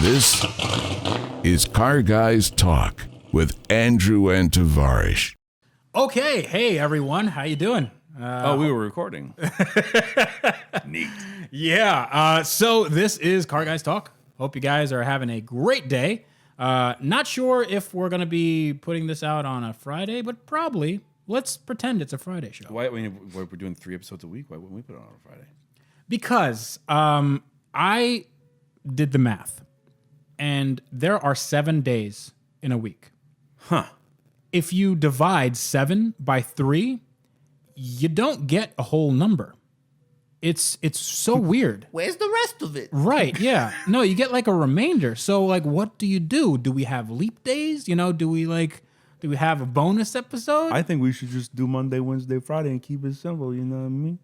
This is Car Guys Talk with Andrew and Tavarish. Okay, hey everyone, how you doing? We were recording. Neat. Yeah, so this is Car Guys Talk. Hope you guys are having a great day. Not sure if we're going to be putting this out on a Friday, but probably. Let's pretend it's a Friday show. Why we're doing 3 episodes a week? Why wouldn't we put it on a Friday? Because I did the math, and there are 7 days in a week. Huh. If you divide 7 by 3, you don't get a whole number. It's so weird. Where's the rest of it? Right, yeah. No, you get like a remainder. So like what do you do? Do we have leap days? You know, do we have a bonus episode? I think we should just do Monday, Wednesday, Friday and keep it simple, you know what I mean?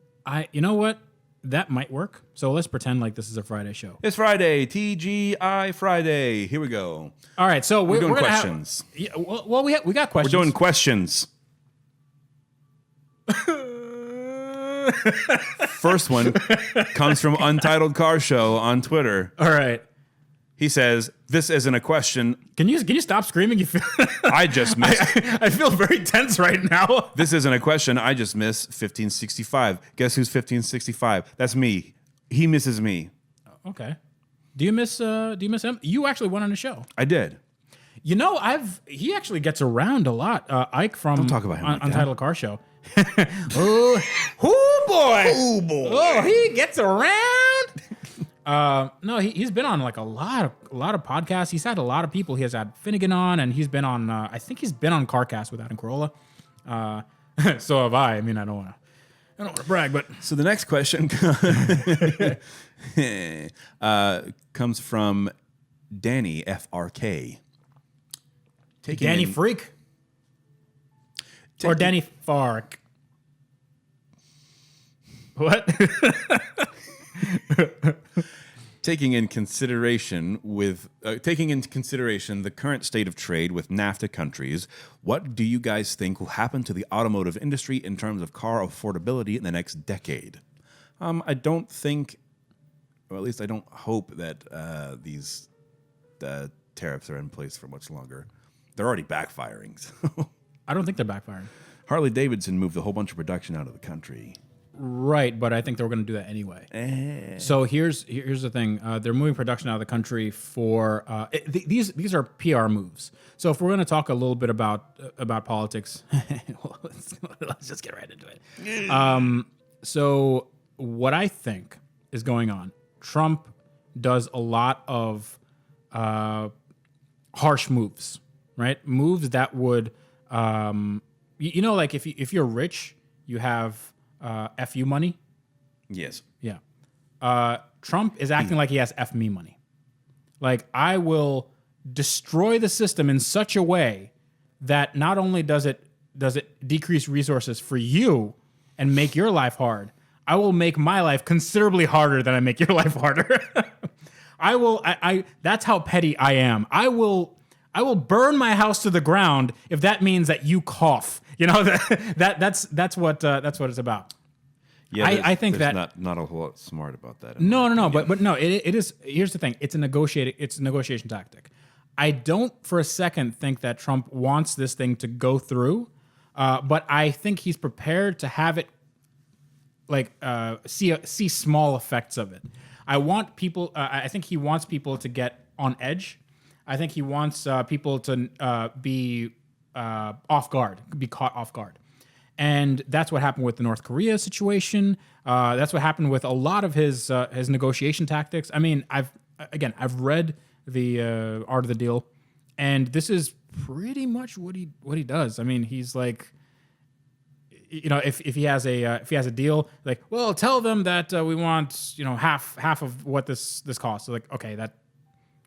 You know what? That might work. So let's pretend like this is a Friday show. It's Friday, TGI Friday. Here we go. All right, so we're doing gonna questions. Well, we got questions. We're doing questions. First one comes from Untitled Car Show on Twitter. All right. He says, "This isn't a question." Can you stop screaming? You feel I just missed. I feel very tense right now. This isn't a question. I just miss 1565. Guess who's 1565? That's me. He misses me. Okay. Do you miss him? You actually went on the show. I did. You know, he actually gets around a lot. Ike from Don't talk about him like that. Untitled Car Show. Oh boy! Oh boy! Oh, he gets around. No, he's been on like a lot of podcasts. He's had a lot of people. He has had Finnegan on, and he's been on. I think he's been on CarCast with Adam Carolla. So have I. I mean, I don't want to brag, but So the next question comes from Danny FRK. Danny Freak or Danny Fark. What? Taking into consideration the current state of trade with NAFTA countries, what do you guys think will happen to the automotive industry in terms of car affordability in the next decade? I don't think, or at least I don't hope that these tariffs are in place for much longer. They're already backfiring. So. I don't think they're backfiring. Harley Davidson moved a whole bunch of production out of the country. Right, but I think they were going to do that anyway. So here's the thing: they're moving production out of the country for these are PR moves. So if we're going to talk a little bit about politics, let's just get right into it. So what I think is going on: Trump does a lot of harsh moves, right? Moves that would, you know, like if you're rich, you have FU money. Yes. Yeah. Trump is acting like he has F me money. Like, I will destroy the system in such a way that not only does it decrease resources for you and make your life hard, I will make my life considerably harder than I make your life harder. That's how petty I am. I will burn my house to the ground if that means that you cough. You know, that's what it's about. Yeah, I think that not a whole lot smart about that. No, but no, it is. Here's the thing: it's a negotiation tactic. I don't for a second think that Trump wants this thing to go through, but I think he's prepared to have it, like, see small effects of it. I think he wants people to get on edge. I think he wants people to be off guard, be caught off guard. And that's what happened with the North Korea situation. That's what happened with a lot of his negotiation tactics. I mean, I've read the Art of the Deal, and this is pretty much what he does. I mean, he's like, you know, if he has a deal, like, well, tell them that we want, you know, half of what this costs. So like, okay, that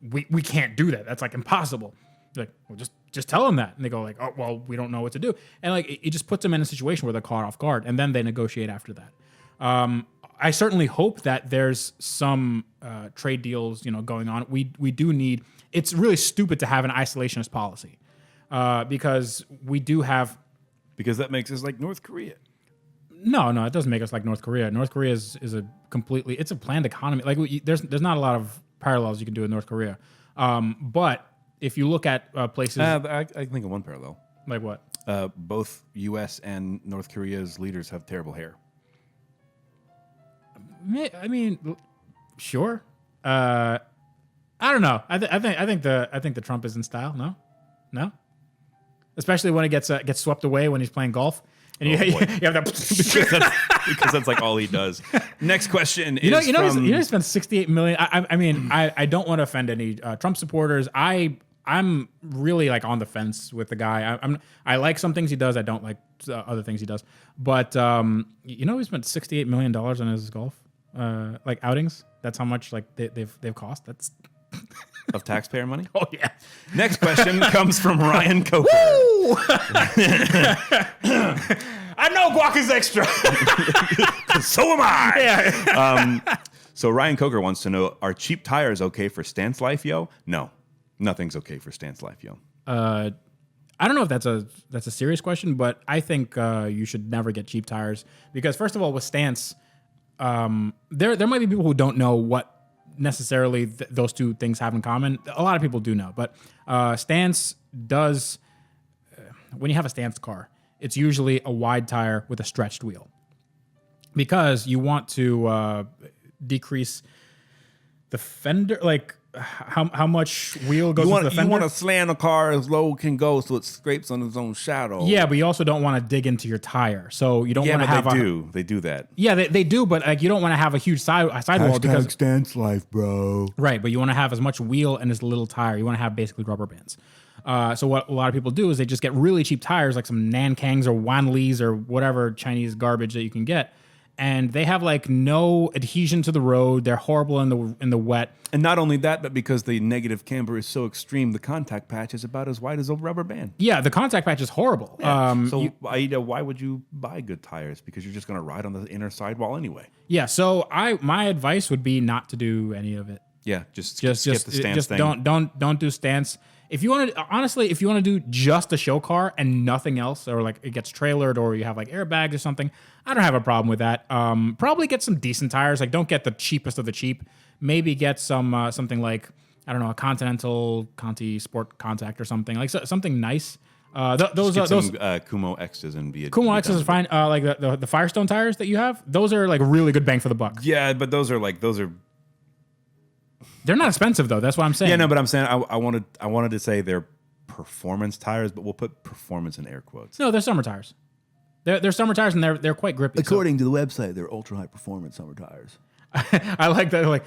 we can't do that. That's like impossible. Like, well, just tell them that. And they go like, oh, well, we don't know what to do. And like, it just puts them in a situation where they're caught off guard, and then they negotiate after that. I certainly hope that there's some trade deals, you know, going on. We do need. It's really stupid to have an isolationist policy because we do have. Because that makes us like North Korea. No, it doesn't make us like North Korea. North Korea is a completely. It's a planned economy. Like there's not a lot of parallels you can do with North Korea. But if you look at places I think of one parallel. like what? Both U.S. and North Korea's leaders have terrible hair. I mean, sure. I don't know. I think the Trump is in style. No, especially when it gets swept away when he's playing golf. And you have that because that's like all he does. Next question is he spent $68 million. I mean, I don't want to offend any Trump supporters. I'm really like on the fence with the guy. I like some things he does. I don't like other things he does. But he spent $68 million on his golf like outings. That's how much like they've cost. That's of taxpayer money. Oh yeah. Next question comes from Ryan Coker. I know guac is extra. So am I. Yeah. So Ryan Coker wants to know: are cheap tires okay for stance life, yo? No, nothing's okay for stance life, yo. I don't know if that's a serious question, but I think you should never get cheap tires because first of all, with stance, there might be people who don't know what necessarily those two things have in common. A lot of people do know, but stance does. When you have a stance car, it's usually a wide tire with a stretched wheel because you want to decrease the fender, like how much wheel goes into the fender. You want to slam a car as low it can go so it scrapes on its own shadow. Yeah, but you also don't want to dig into your tire, so you don't want to have. They do that. Yeah, they do, but like you don't want to have a huge sidewall because stance life, bro. Right, but you want to have as much wheel and as little tire. You want to have basically rubber bands. So what a lot of people do is they just get really cheap tires, like some Nankangs or Wanlis or whatever Chinese garbage that you can get, and they have like no adhesion to the road. They're horrible in the wet. And not only that, but because the negative camber is so extreme, the contact patch is about as wide as a rubber band. Yeah, the contact patch is horrible. Yeah. Aida, why would you buy good tires? Because you're just going to ride on the inner sidewall anyway. Yeah, so my advice would be not to do any of it. Yeah, just skip the stance thing. Don't do stance. If you want to do just a show car and nothing else, or like it gets trailered, or you have like airbags or something, I don't have a problem with that. Probably get some decent tires. Like don't get the cheapest of the cheap. Maybe get some something like I don't know, a Continental Conti Sport Contact or something like something nice. Those Kumo X's and be Kumo X's are fine. Like the Firestone tires that you have, those are like really good bang for the buck. Yeah, but those are. They're not expensive though. That's what I'm saying. Yeah, no, but I'm saying I wanted to say they're performance tires, but we'll put performance in air quotes. No, they're summer tires. They're summer tires and they're quite grippy. According to the website, they're ultra high performance summer tires. I like that. Like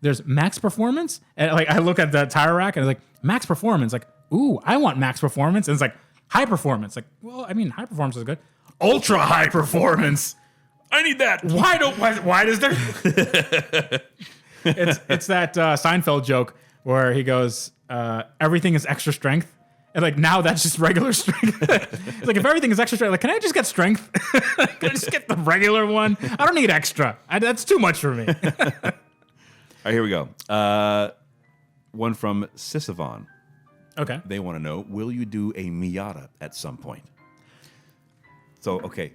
there's max performance, and like I look at the tire rack and it's like max performance. Like ooh, I want max performance, and it's like high performance. Like well, I mean high performance is good. Ultra high performance. I need that. Why does there? It's that Seinfeld joke where he goes, everything is extra strength. And like now that's just regular strength. It's like if everything is extra strength, like can I just get strength? Can I just get the regular one? I don't need extra. That's too much for me. All right, here we go. One from Sisavon. Okay. They want to know, will you do a Miata at some point? So, okay.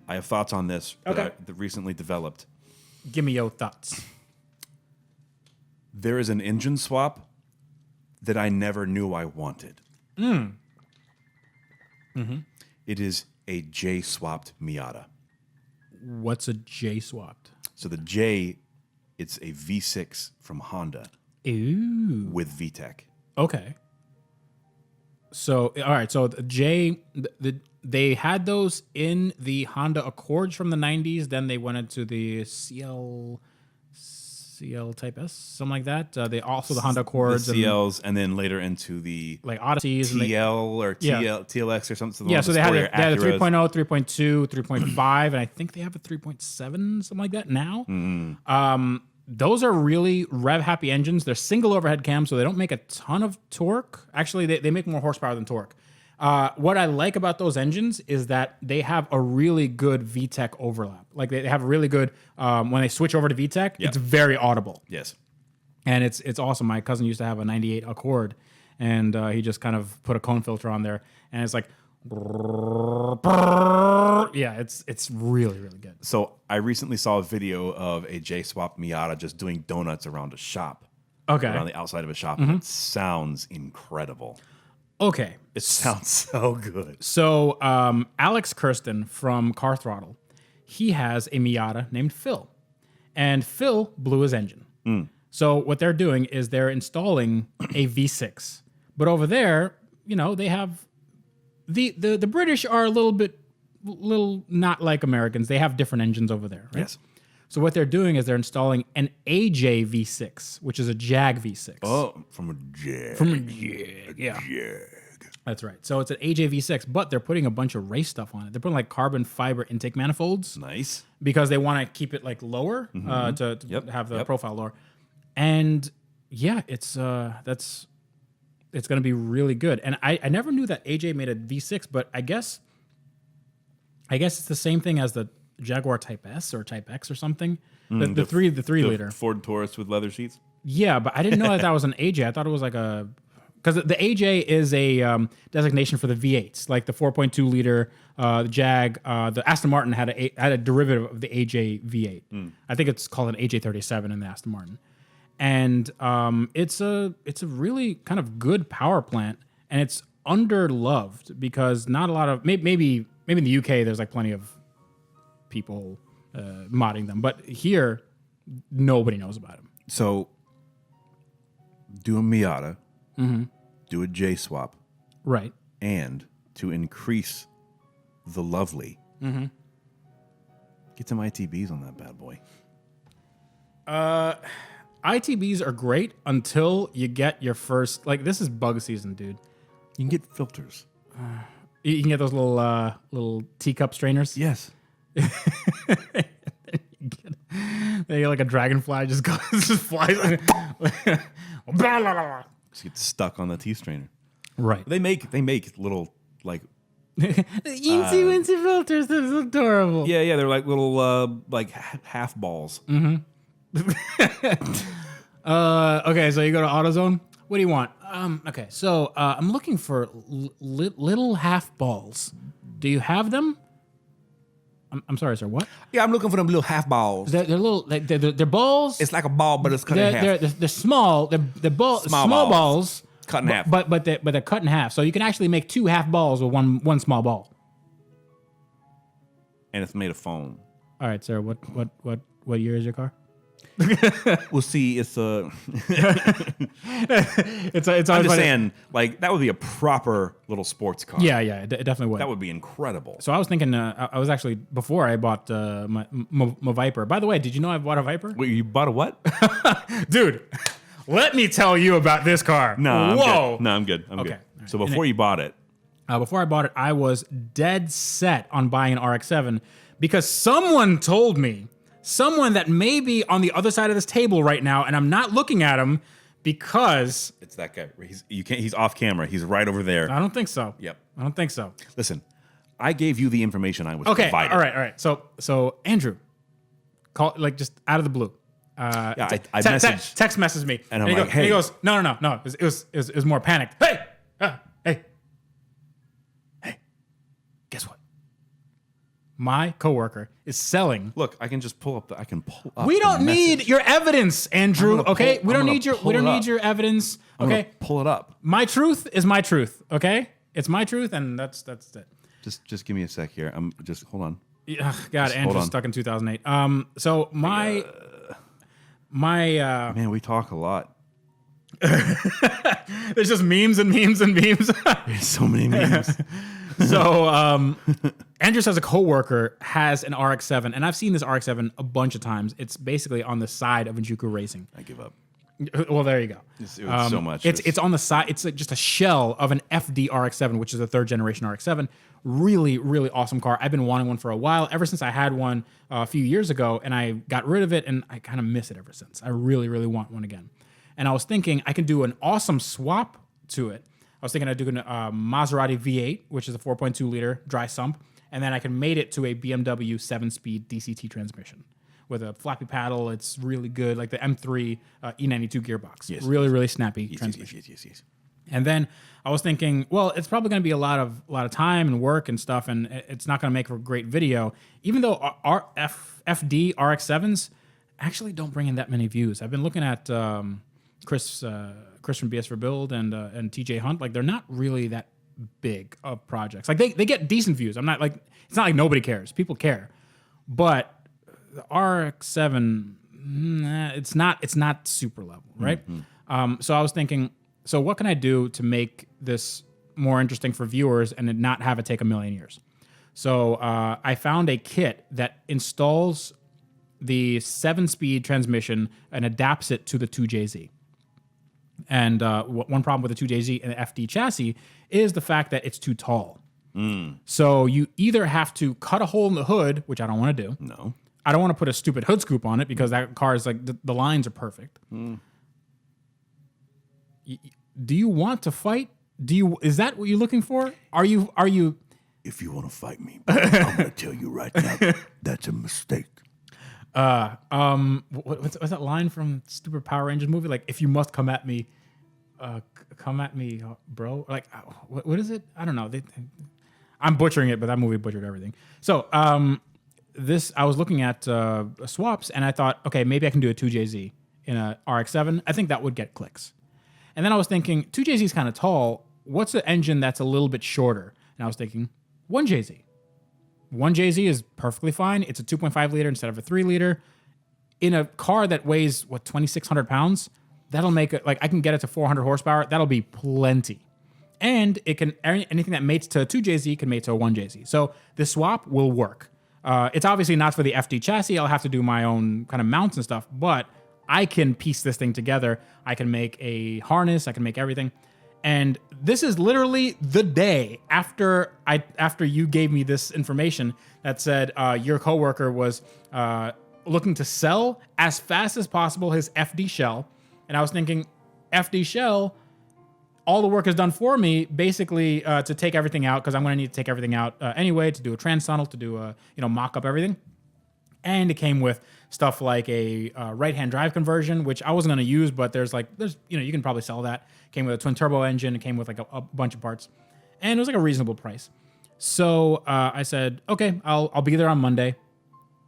I have thoughts on this that I recently developed. Give me your thoughts. There is an engine swap that I never knew I wanted. It is a J-swapped Miata. What's a J swapped? So the J, it's a V6 from Honda Ooh. with VTEC. Okay. So, all right. So the J, they had those in the Honda Accords from the 90s. Then they went into the CL Type S, something like that. They also the Honda Accords, the CLs, and then later into the like Odysseys, TL or TLX or something. Yeah, so they had a 3.0, 3.2, 3.5, and I think they have a 3.7, something like that now. Those are really rev happy engines. They're single overhead cams, so they don't make a ton of torque. Actually, they make more horsepower than torque. What I like about those engines is that they have a really good VTEC overlap. Like they have a really good when they switch over to VTEC, it's very audible. Yes, and it's awesome. My cousin used to have a '98 Accord, and he just kind of put a cone filter on there, and it's like Yeah, it's really, really good. So I recently saw a video of a J-Swap Miata just doing donuts around a shop. Okay. Around the outside of a shop. And it sounds incredible. Okay. It sounds so good. So Alex Kirsten from Car Throttle, he has a Miata named Phil. And Phil blew his engine. So what they're doing is they're installing a V6. But over there, they have the British are a little not like Americans. They have different engines over there, right? Yes. So what they're doing is they're installing an AJ V6, which is a Jag V6. Oh, from a Jag. From a Jag, yeah. Jag. That's right. So it's an AJ V6, but they're putting a bunch of race stuff on it. They're putting like carbon fiber intake manifolds. Nice. Because they want to keep it like lower to have the profile lower. And yeah, it's going to be really good. And I never knew that AJ made a V6, but I guess it's the same thing as the Jaguar Type S or Type X or something. The 3 liter Ford Taurus with leather seats. Yeah, but I didn't know that was an AJ. I thought it was like because the AJ is a designation for the V8s, like the 4.2 liter the Jag. The Aston Martin had a derivative of the AJ V8. I think it's called an AJ37 in the Aston Martin, and it's a really kind of good power plant, and it's underloved because not a lot of maybe in the UK there's like plenty of people modding them, but here nobody knows about them. So do a Miata, do a J-Swap, Right. and to increase the lovely, get some ITBs on that bad boy. ITBs are great until you get your first, like, this is bug season, dude. You can get filters. You can get those little teacup strainers. Yes. They get like a dragonfly just goes, just flies. Just get stuck on the tea strainer. Right. They make little like Eensy weensy filters. That's adorable. yeah they're like little like half balls. Okay, so you go to AutoZone. What do you want? Okay, so I'm looking for little half balls. Do you have them? I'm sorry, sir. What? Yeah, I'm looking for them little half balls. They're little. They're balls. It's like a ball, but it's cut in half. They're small. They're small balls. Cut in half. But they're cut in half. So you can actually make 2 half balls with one small ball. And it's made of foam. All right, sir. What year is your car? We'll see. It's a. It's I'm always just funny. saying, like that would be a proper little sports car. Yeah, it definitely would. That would be incredible. So I was thinking. I was actually before I bought my Viper. By the way, did you know I bought a Viper? Wait, you bought a what? Dude, let me tell you about this car. No, I'm whoa. good. No, I'm good. I'm Okay, good. all right. So before you bought it, Before I bought it, I was dead set on buying an RX-7 because someone told me, someone that may be on the other side of this table right now, and I'm not looking at him because it's that guy. He's off camera. He's right over there. I don't think so. Yep. I don't think so. Listen, I gave you the information I was Okay. provided. All right. So Andrew, call like just out of the blue. Yeah, I messaged. Text messages me, And I'm he like, goes, hey. he goes, no. It was more panicked. Hey, guess what? My coworker is selling. Look, I can just pull up. I can pull up. We don't the need message. your evidence, Andrew. I'm gonna Okay, pull- we I'm don't gonna need your pull it up. evidence. I'm gonna Okay, pull it up. my truth is my truth. Okay, it's my truth, and that's it. Just give me a sec here. I'm just hold on. Ugh, God, hold Andrew's on. stuck in 2008. So my Man, we talk a lot. there's just memes and memes and memes. There's so many memes. So Andrew says a coworker has an RX-7, and I've seen this RX-7 a bunch of times. It's basically on the side of a Juku Racing. I give up. Well, there you go. It was so much. It's on the side. It's like just a shell of an FD RX-7, which is a 3rd generation RX-7. Really, really awesome car. I've been wanting one for a while, ever since I had one a few years ago, and I got rid of it, and I kind of miss it ever since. I really, really want one again. And I was thinking I can do an awesome swap to it. I was thinking I'd do a Maserati V8, which is a 4.2 liter dry sump, and then I can mate it to a BMW 7-speed DCT transmission with a flappy paddle. It's really good, like the M3 E92 gearbox. Yes, really, really snappy yes, transmission. yes. And then I was thinking, well, it's probably going to be a lot of time and work and stuff, and it's not going to make for a great video. Even though our FD RX-7s actually don't bring in that many views. I've been looking at Chris from BS for Build and TJ Hunt. Like, they're not really that big of projects. Like, they get decent views. I'm not like, it's not like nobody cares. People care, but the RX-7, it's not super level, right? So I was thinking, so what can I do to make this more interesting for viewers and it not have it take a million years? So I found a kit that installs the 7-speed transmission and adapts it to the 2JZ. And one problem with the 2JZ and the FD chassis is the fact that it's too tall. So you either have to cut a hole in the hood, which I don't want to do. No. I don't want to put a stupid hood scoop on it because that car is like, the lines are perfect. Do you want to fight? Is that what you're looking for? Are you? If you want to fight me, bro, I'm going to tell you right now, that's a mistake. What's that line from stupid Power Rangers movie? Like, if you must come at me, bro. Like, what is it? I don't know. I'm butchering it, but that movie butchered everything. So, I was looking at swaps, and I thought, okay, maybe I can do a 2JZ in a RX-7. I think that would get clicks. And then I was thinking, 2JZ is kind of tall. What's an engine that's a little bit shorter? And I was thinking, 1JZ. 1JZ is perfectly fine. It's a 2.5 liter instead of a 3 liter. In a car that weighs, 2,600 pounds, that'll make it, like, I can get it to 400 horsepower. That'll be plenty. And it can, anything that mates to a 2JZ can mate to a 1JZ. So this swap will work. It's obviously not for the FD chassis. I'll have to do my own kind of mounts and stuff, but I can piece this thing together. I can make a harness. I can make everything. And this is literally the day after you gave me this information that said your coworker was looking to sell as fast as possible his FD shell. And I was thinking, FD shell, all the work is done for me, basically to take everything out, because I'm going to need to take everything out anyway, to do a trans tunnel, to do mock up everything. And it came with stuff like a right-hand drive conversion, which I wasn't going to use, but there's you can probably sell that. Came with a twin turbo engine. It came with like a bunch of parts, and it was like a reasonable price. So I said, okay, I'll be there on Monday,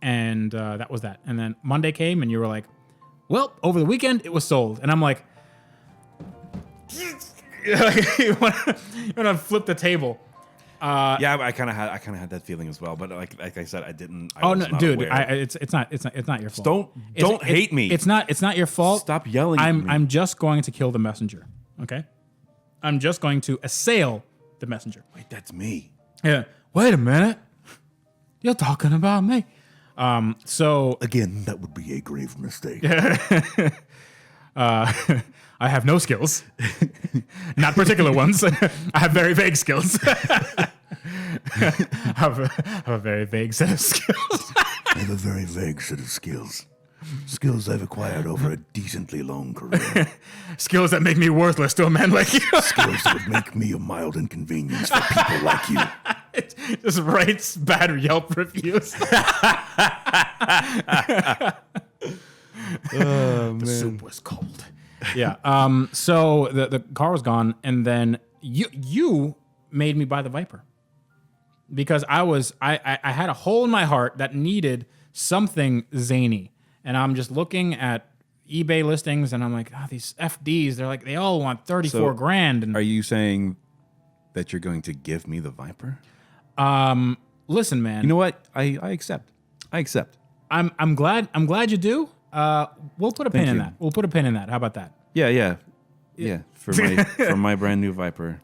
and that was that. And then Monday came, and you were like, well, over the weekend it was sold, and I'm like, you want to flip the table. Yeah, I kind of had that feeling as well, but like I said, I didn't. Oh no, dude, it's not your fault. Don't hate me. It's not your fault. Stop yelling at me. I'm just going to kill the messenger. Okay, I'm just going to assail the messenger. Wait, that's me. Yeah. Wait a minute. You're talking about me. So Again, that would be a grave mistake. I have no skills, not particular ones. I have very vague skills. I have a very vague set of skills. I have a very vague set of skills. Skills I've acquired over a decently long career. Skills that make me worthless to a man like you. Skills that would make me a mild inconvenience for people like you. It just writes bad Yelp reviews. The soup was cold. Yeah. So the car was gone, and then you made me buy the Viper because I had a hole in my heart that needed something zany, and I'm just looking at eBay listings, and I'm like, these FDs, they all want 34 grand. And are you saying that you're going to give me the Viper? Listen, man. You know what? I accept. I'm glad you do. We'll put a pin in you. that. We'll put a pin in that. How about that? Yeah. For my brand new Viper.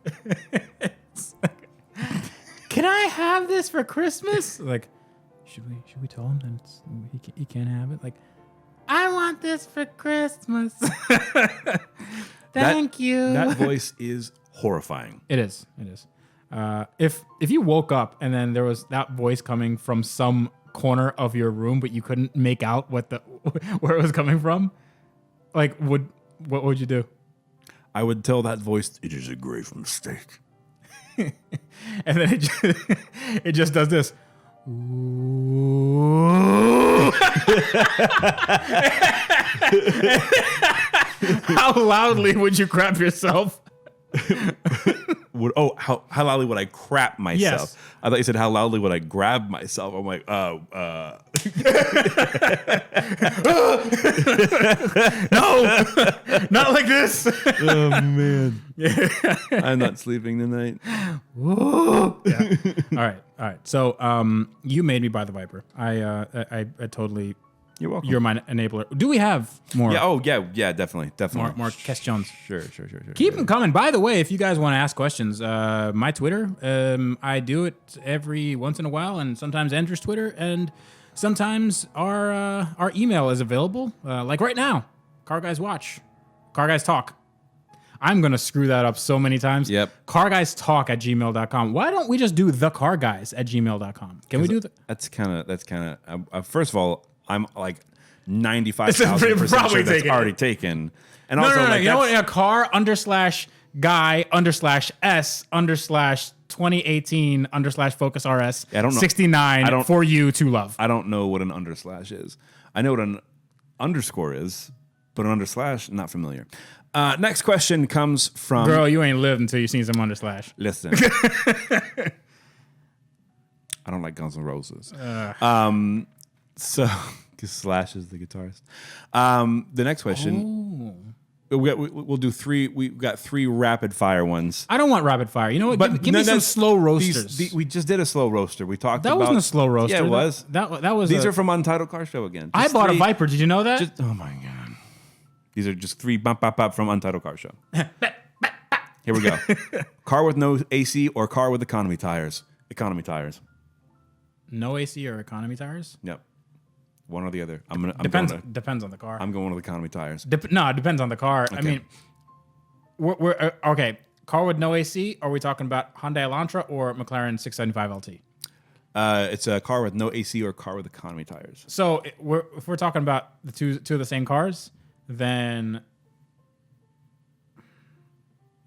Can I have this for Christmas? Like, should we tell him that he can't have it? Like, I want this for Christmas. Thank you. That voice is horrifying. It is. If you woke up and then there was that voice coming from some corner of your room, but you couldn't make out where it was coming from, like, what would you do? I would tell that voice, It is a grave mistake. And then it just does this. How loudly would you crap yourself? How loudly would I crap myself? Yes. I thought you said how loudly would I grab myself. I'm like, No, not like this. oh man, I'm not sleeping tonight. All right. So, you made me buy the Viper. I totally. You're welcome. You're my enabler. Do we have more? Yeah. Definitely. More questions. Sure. Keep them coming. By the way, if you guys want to ask questions, my Twitter, I do it every once in a while, and sometimes Andrew's Twitter, and sometimes our email is available. Like right now, Car Guys Watch, Car Guys Talk. I'm going to screw that up so many times. Yep. CarGuysTalk@gmail.com. Why don't we just do thecarguys@gmail.com? Can we do that? That's kind of. First of all, I'm like 95,000% probably sure that's taken. already taken. And No, also, no. like, You know what? that's- A car_guy_S_2018 /Focus RS I don't know. 69 for you to love. I don't know what an underslash is. I know what an underscore is, but an underslash, not familiar. Next question comes from... Girl, you ain't lived until you seen some underslash. Listen. I don't like Guns N' Roses. So, because Slash is the guitarist. The next question... We'll do three. We've got three rapid fire ones. I don't want rapid fire. You know what? Give me some slow roasters. We just did a slow roaster. We talked about... That wasn't a slow roaster. Yeah, it was. That was. These are from Untitled Car Show again. I Just bought a three- Viper. Did you know that? Oh my God. These are just three bop from Untitled Car Show. Here we go. Car with no AC or car with economy tires? Economy tires. No AC or economy tires? Yep. One or the other. Depends on the car. I'm going with economy tires. No, it depends on the car. Okay. I mean, we're okay. Car with no AC? Are we talking about Hyundai Elantra or McLaren 675 LT? It's a car with no AC or car with economy tires. So if we're talking about the two of the same cars, then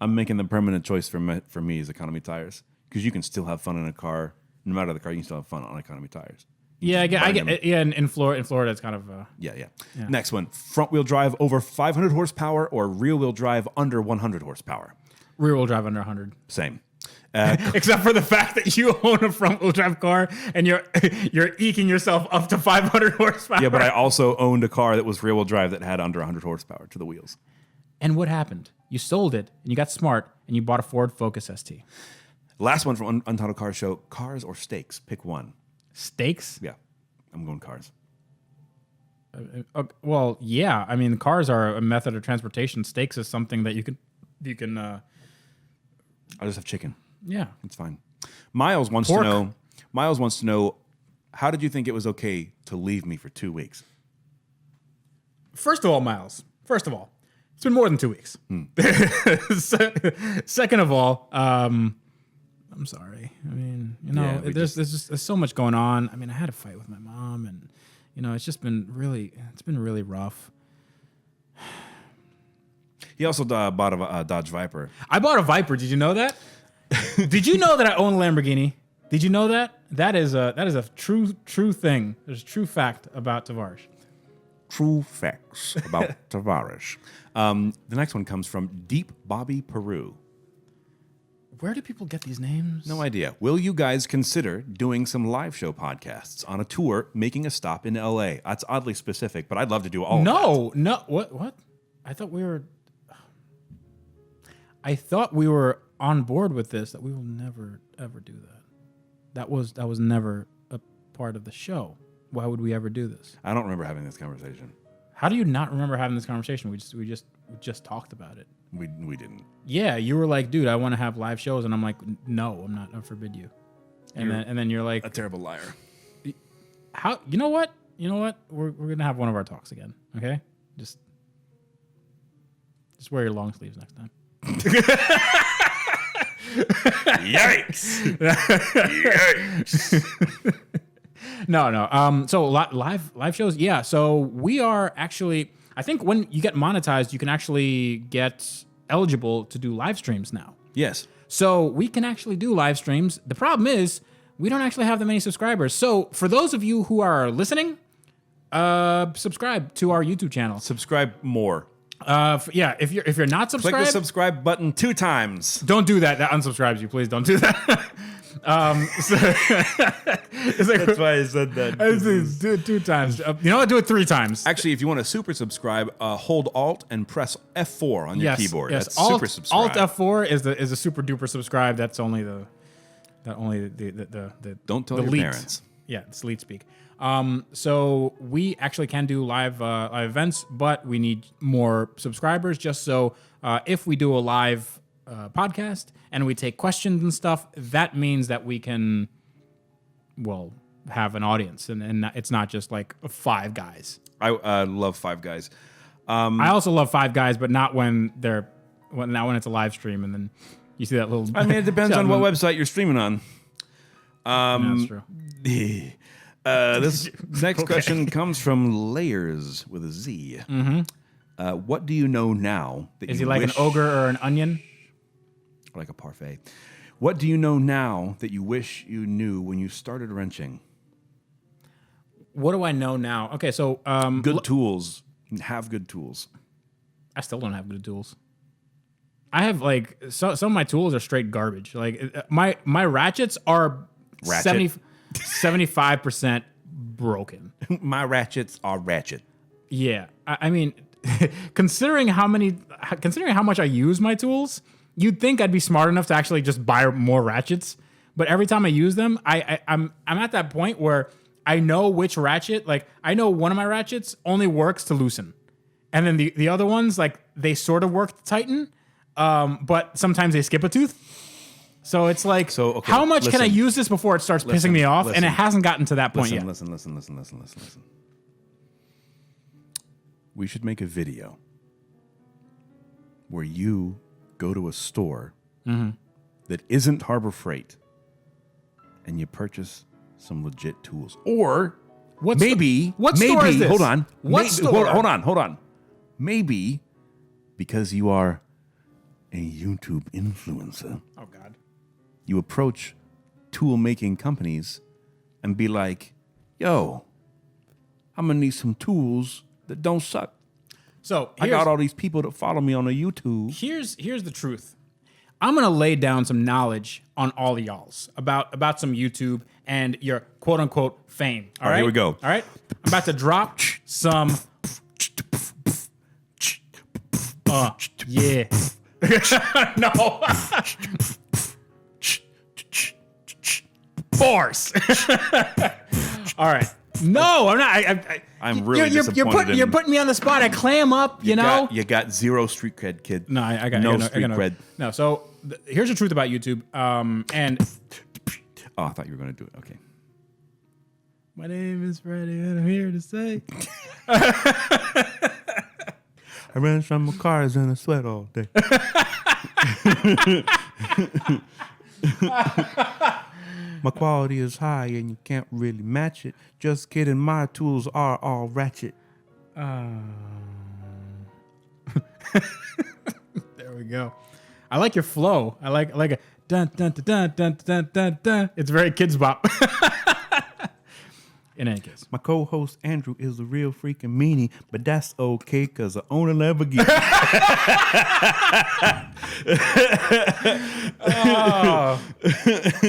I'm making the permanent choice for me is economy tires because you can still have fun in a car. No matter the car, you can still have fun on economy tires. I get. Yeah, in Florida, it's kind of. Yeah. Next one: front wheel drive over 500 horsepower or rear wheel drive under 100 horsepower. Rear wheel drive under 100. Same. Except for the fact that you own a front wheel drive car and you're eking yourself up to 500 horsepower. Yeah, but I also owned a car that was rear wheel drive that had under 100 horsepower to the wheels. And what happened? You sold it and you got smart and you bought a Ford Focus ST. Last one from Untitled Car Show: cars or steaks? Pick one. Steaks? Yeah, I'm going cars. Well, yeah. I mean, cars are a method of transportation. Steaks is something that you can. I'll just have chicken. Yeah, It's fine. Miles wants Pork. to know. How did you think it was okay to leave me for 2 weeks? First of all, Miles. It's been more than 2 weeks. Second of all, I'm sorry. I mean, there's so much going on. I mean, I had a fight with my mom, and it's been really rough. He also bought a Dodge Viper. I bought a Viper. Did you know that? Did you know that I own a Lamborghini? Did you know that? That is a true thing. There's a true fact about Tavarish. True facts about Tavarish. The next one comes from Deep Bobby Peru. Where do people get these names? No idea. Will you guys consider doing some live show podcasts on a tour, making a stop in LA? That's oddly specific, but I'd love to do all of that. No. What? I thought we were on board with this, that we will never ever do that. That was never a part of the show. Why would we ever do this? I don't remember having this conversation. How do you not remember having this conversation? We just talked about it. We didn't. Yeah, you were like, dude, I want to have live shows, and I'm like, no, I'm not. I forbid you. And then you're like, A terrible liar. how? You know what? We're gonna have one of our talks again. Okay, just wear your long sleeves next time. Yikes! No. So live shows, yeah. So we are actually. I think when you get monetized, you can actually get eligible to do live streams now. Yes. So we can actually do live streams. The problem is we don't actually have that many subscribers. So for those of you who are listening, subscribe to our YouTube channel. Subscribe more. Yeah, if you're not Click subscribed, the subscribe button 2 times. don't do that. That unsubscribes you. Please don't do that. It's like, That's why I said that. do it 2 times. You know what? Do it 3 times. Actually, if you want to super subscribe, hold Alt and press F4 on your keyboard. Yes. That's Alt, super subscribe. Alt F4 is a super duper subscribe. That's only the Don't tell the your leet. parents. Yeah, it's leet speak. So we actually can do live events, but we need more subscribers just so if we do a live podcast and we take questions and stuff, that means that we can, well, have an audience and it's not just like 5 guys. I love Five Guys. I also love 5 guys, but not when it's a live stream and then you see that little. I mean, it depends on what website you're streaming on. That's true. This next question comes from Layers with a Z. Mm-hmm. What do you know now that Is you he like wish, an ogre or an onion? like a parfait? What do you know now that you wish you knew when you started wrenching? What do I know now? Okay, so Good tools. Have good tools. I still don't have good tools. I have like some of my tools are straight garbage. Like my ratchets are Ratchet? 75% broken. My ratchets are ratchet. Yeah, I mean, considering how much I use my tools, you'd think I'd be smart enough to actually just buy more ratchets. But every time I use them, I'm at that point where I know which ratchet. Like I know one of my ratchets only works to loosen, and then the other ones like they sort of work to tighten, but sometimes they skip a tooth. So it's like, okay, how much can I listen. use this before it starts pissing me off? And it hasn't gotten to that point yet. Listen. We should make a video where you go to a store that isn't Harbor Freight and you purchase some legit tools. Or What maybe, store is this? hold on. What Maybe- store? Hold on. Maybe because you are a YouTube influencer, Oh God. you approach tool making companies and be like, yo, I'm gonna need some tools that don't suck. So I got all these people that follow me on the YouTube. here's the truth. I'm gonna lay down some knowledge on all of y'all's about some YouTube and your quote unquote fame. All right, here we go. All right, I'm about to drop some. Yeah. No. Force. All right. No, I'm not. I'm really disappointed You're putting me on the spot. I clam up. You know. You got zero street cred, kid. No, I got no street cred. No, so here's the truth about YouTube. And Oh, I thought you were going to do it. Okay. my name is Freddie, and I'm here to say. I ran from my cars in a sweat all day. My quality is high and you can't really match it. Just kidding, my tools are all ratchet. There we go. I like your flow. I like a dun dun dun dun dun dun dun dun. It's very kids bop. In any case. My co-host Andrew is a real freaking meanie, but that's okay because I own a Lamborghini.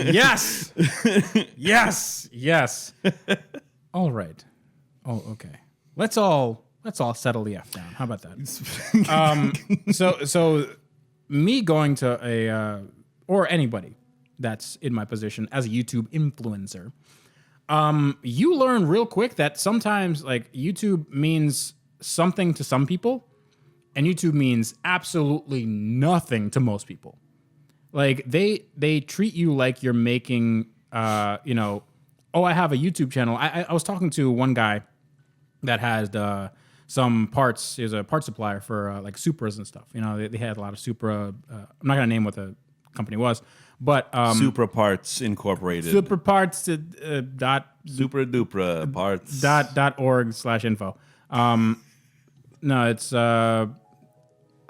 Yes. Yes. All right. Oh, okay. Let's all settle the F down. How about that? So me going to a or anybody that's in my position as a YouTube influencer, you learn real quick that sometimes like YouTube means something to some people and YouTube means absolutely nothing to most people. Like they treat you like you're making, oh, I have a YouTube channel. I was talking to one guy that has some parts. He was a part supplier for like Supras and stuff. You know, they had a lot of Supra. I'm not gonna name what the company was, but Supra Parts Incorporated. Super Parts dot Supra Dupra Parts. .org/info. No, it's I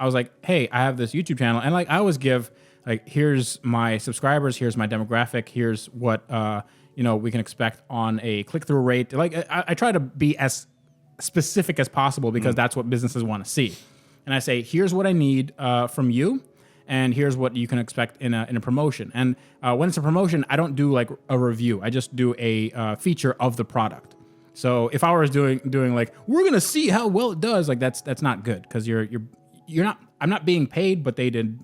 was like, hey, I have this YouTube channel, and like I always give like, here's my subscribers, here's my demographic, here's what we can expect on a click-through rate. Like I try to be as specific as possible because that's what businesses want to see. and I say, here's what I need from you, and here's what you can expect in a promotion. And when it's a promotion, I don't do like a review. I just do a feature of the product. So if I was doing like, we're gonna see how well it does, like that's not good, because you're not. I'm not being paid, but they did.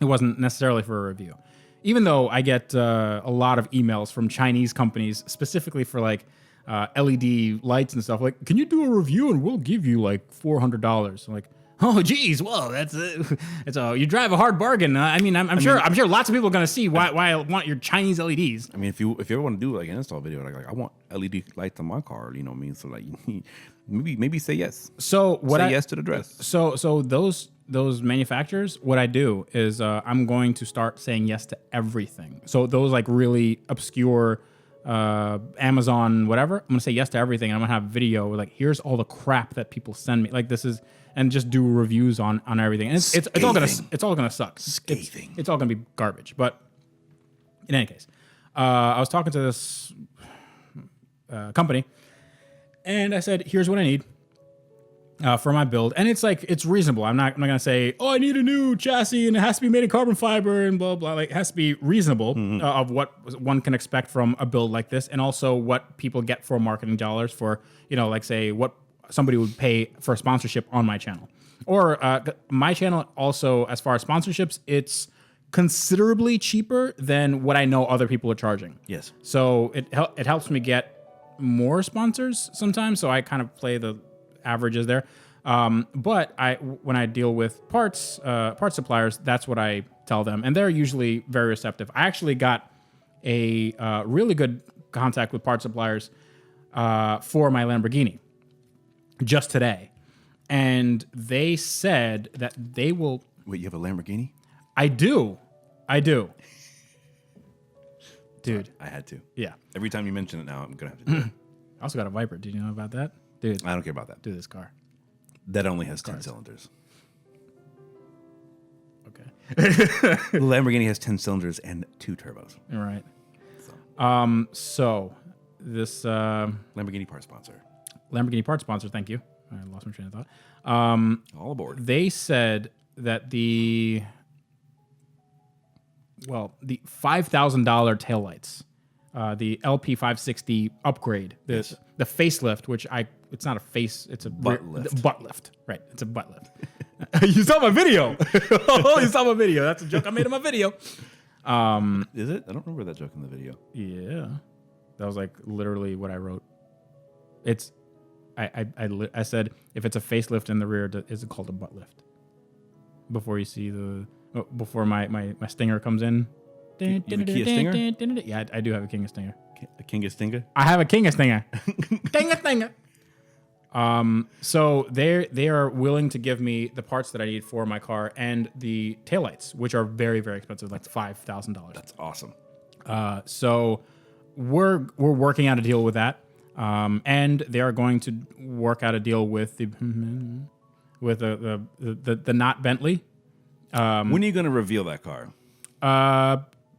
It wasn't necessarily for a review. Even though I get a lot of emails from Chinese companies specifically for like LED lights and stuff. Like, can you do a review and we'll give you like $400? I'm like, oh, geez, whoa, you drive a hard bargain. I'm sure lots of people are gonna see why I want your Chinese LEDs. I mean, if you ever want to do like an install video, like I want LED lights on my car, you know what I mean? So like, maybe say yes. So say yes to the dress. So those manufacturers, what I do is I'm going to start saying yes to everything. So those like really obscure Amazon whatever, I'm gonna say yes to everything, and I'm gonna have video like, here's all the crap that people send me, like this is, and just do reviews on everything. And it's all gonna suck. Scathing. It's all gonna be garbage. But in any case, I was talking to this company, and I said, here's what I need for my build, and it's reasonable. I'm not gonna say, oh, I need a new chassis and it has to be made of carbon fiber and blah blah. Like, it has to be reasonable of what one can expect from a build like this, and also what people get for marketing dollars for, like say what somebody would pay for a sponsorship on my channel, or my channel. Also, as far as sponsorships, it's considerably cheaper than what I know other people are charging. Yes. So it helps me get more sponsors sometimes. So I kind of play the averages there. But when I deal with parts suppliers, that's what I tell them, and they're usually very receptive. I actually got a really good contact with parts suppliers for my Lamborghini just today, and they said that they will. Wait, you have a Lamborghini? I do. Dude. I had to. Yeah. Every time you mention it now, I'm going to have to do it. I also got a Viper. Did you know about that? Dude. I don't care about that. Dude, this car. That only has 10 cylinders. Okay. The Lamborghini has 10 cylinders and 2 turbos. All right. So this Lamborghini part sponsor. Lamborghini part sponsor, thank you. I lost my train of thought. All aboard. They said that the $5,000 taillights, the LP560 upgrade, the facelift, which it's not a face, it's a butt lift. Butt lift, right? It's a butt lift. You saw my video. Oh, you saw my video. That's a joke I made in my video. Is it? I don't remember that joke in the video. Yeah, that was like literally what I wrote. It's I said, if it's a facelift in the rear, is it called a butt lift? Before you see before my stinger comes in. You have a Kia Stinger? Yeah, I do have a King of Stinger. A King of Stinger? I have a King of Stinger. King of Stinger. So they are willing to give me the parts that I need for my car and the taillights, which are very, very expensive, like $5,000. That's awesome. So we're working out a deal with that. And they are going to work out a deal with the not Bentley. When are you going to reveal that car?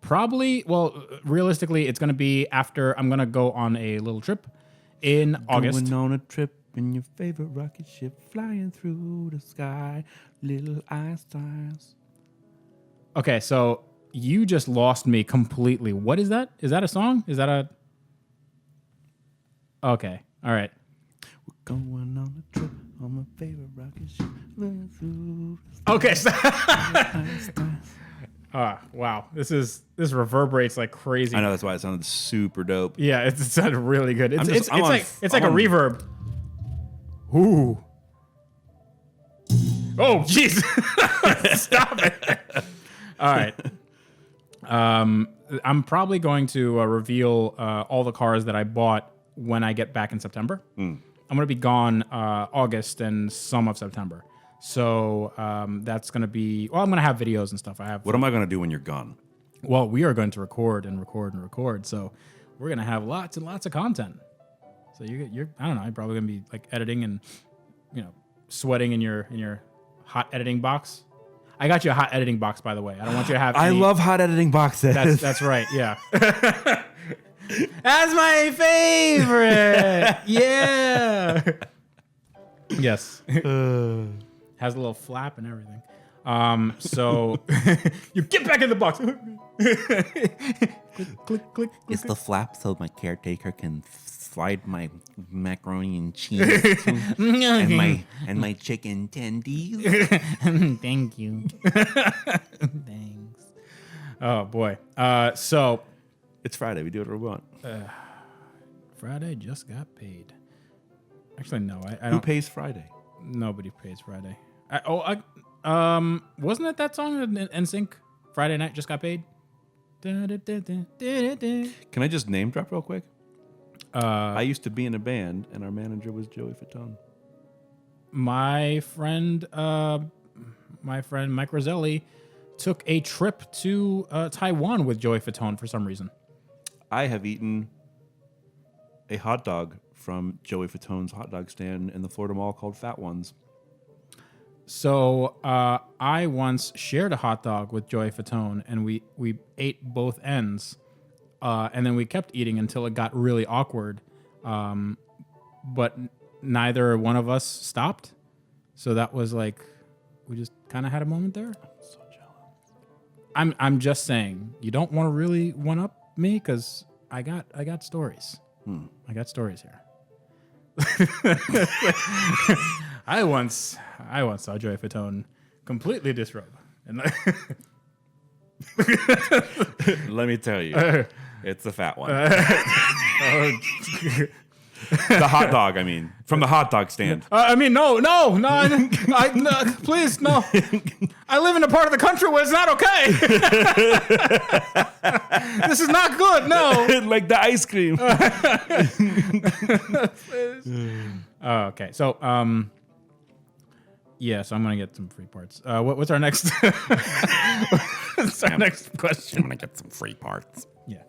Probably. Well, realistically, it's going to be after I'm going to go on a little trip in August. Going on a trip in your favorite rocket ship, flying through the sky, little Einsteins. Okay, so you just lost me completely. What is that? Is that a song? Is that a... Okay, all right. We're going on a trip on my favorite rocket ship, flying through Okay. Wow. This reverberates like crazy. I know, that's why it sounded super dope. Yeah, it sounded really good. It's like a reverb. Ooh. Oh, jeez. Stop it. All right. I'm probably going to reveal all the cars that I bought when I get back in September. I'm going to be gone August and some of September. So that's going to be... Well, I'm going to have videos and stuff. What am I going to do when you're gone? Well, we are going to record and record and record. So we're going to have lots and lots of content. So you're I don't know, you're probably going to be like editing and, sweating in your hot editing box. I got you a hot editing box, by the way. I don't want you to have I love hot editing boxes. That's right, yeah. That's my favorite. Yeah. Yes. Has a little flap and everything. So you get back in the box. click, click. Is the flap so my caretaker can slide my macaroni and cheese and my chicken tendies? Thank you. Thanks. Oh boy. So It's Friday. We do whatever we want. Friday just got paid. Actually, no. I Who don't. pays Friday? Nobody pays Friday. Wasn't it that song in NSYNC? Friday night just got paid. Can I just name drop real quick? I used to be in a band, and our manager was Joey Fatone. My friend Mike Roselli took a trip to Taiwan with Joey Fatone for some reason. I have eaten a hot dog from Joey Fatone's hot dog stand in the Florida Mall called Fat Ones. So I once shared a hot dog with Joey Fatone, and we ate both ends, and then we kept eating until it got really awkward. But neither one of us stopped, so that was like we just kind of had a moment there. I'm so jealous. I'm just saying you don't want to really one up me because I got stories. I got stories here. I once saw Joey Fatone completely disrobe. And Let me tell you, it's the fat one. The hot dog, I mean, from the hot dog stand. No, please, no. I live in a part of the country where it's not okay. This is not good, no. Like the ice cream. Okay, so, yeah, so I'm going to get some free parts. What's our next? What's our next question? I'm going to get some free parts. Yeah.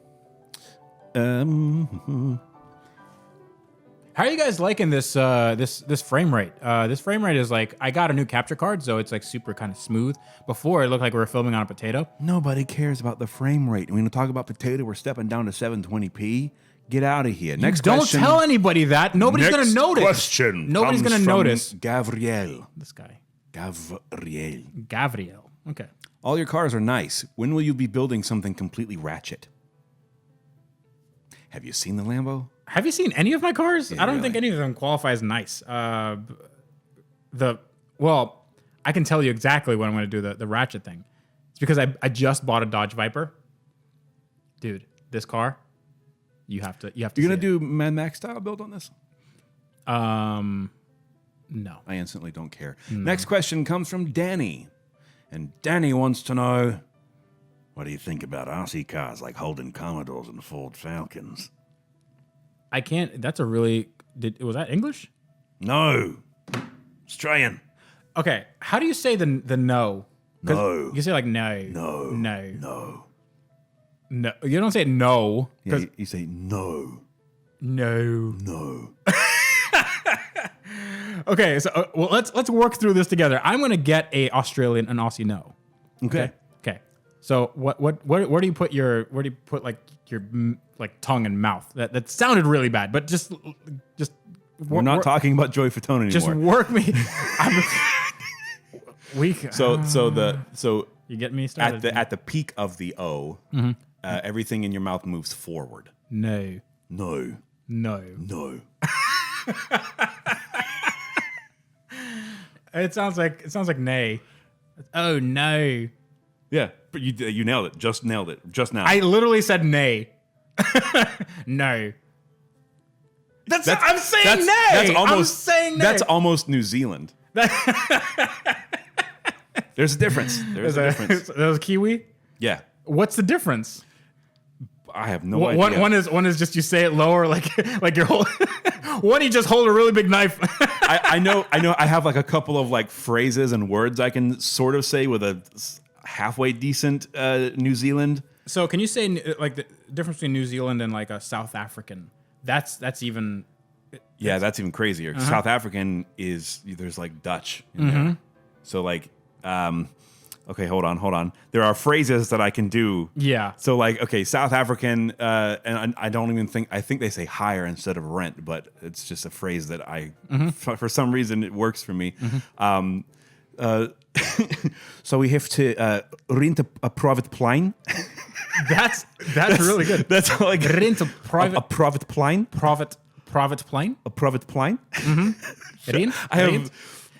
How are you guys liking this this frame rate? This frame rate is like, I got a new capture card, so it's like super kind of smooth. Before, it looked like we were filming on a potato. Nobody cares about the frame rate. We're going to talk about potato. We're stepping down to 720p. Get out of here. Next question. Don't tell anybody that. Nobody's going to notice. Question. Nobody's going to notice. Gabriel. This guy. Gabriel. Okay. All your cars are nice. When will you be building something completely ratchet? Have you seen the Lambo? Have you seen any of my cars? Yeah, I don't really. think any of them qualify as nice. I can tell you exactly when I'm going to do the ratchet thing. It's because I just bought a Dodge Viper. Dude, this car, you have to. You're You're going to do Mad Max style build on this? No. I instantly don't care. Next question comes from Danny. And Danny wants to know, what do you think about RC cars like Holden Commodores and Ford Falcons? I can't. That's a really. Was that English? No. Australian. Okay. How do you say the no? 'Cause No. You say like no. No. No. No. No. You don't say no. Yeah, Because you say no. no. No. Okay. So well, let's work through this together. I'm gonna get an Aussie no. Okay. Okay. So where do you put like your like tongue and mouth? That sounded really bad, but just We're not talking about Joey Fatone anymore. Just work me. So You get me started. at the peak of the O, everything in your mouth moves forward. No. No. No. No. It sounds like nay. Oh no. Yeah, but you nailed it. Just nailed it. Just now. I literally said nay. No. I'm saying nay. That's almost, I'm saying nay. That's almost New Zealand. There's a difference. There's a difference. That was Kiwi? Yeah. What's the difference? I have no idea. One is just you say it lower, like you're holding. One, you just hold a really big knife. I know. I have like a couple of like phrases and words I can sort of say with a halfway decent New Zealand. So can you say like the difference between New Zealand and like a South African? That's even. Yeah, that's even crazier. South African there's like Dutch in there. So like, okay, hold on. There are phrases that I can do. Yeah. So like, okay, South African, and I don't even I think they say hire instead of rent, but it's just a phrase that for some reason it works for me. So we have to rent a private plane. That's really good. That's how I get Rent a a private private plane. private plane. A private plane. Rent? I have- Rent?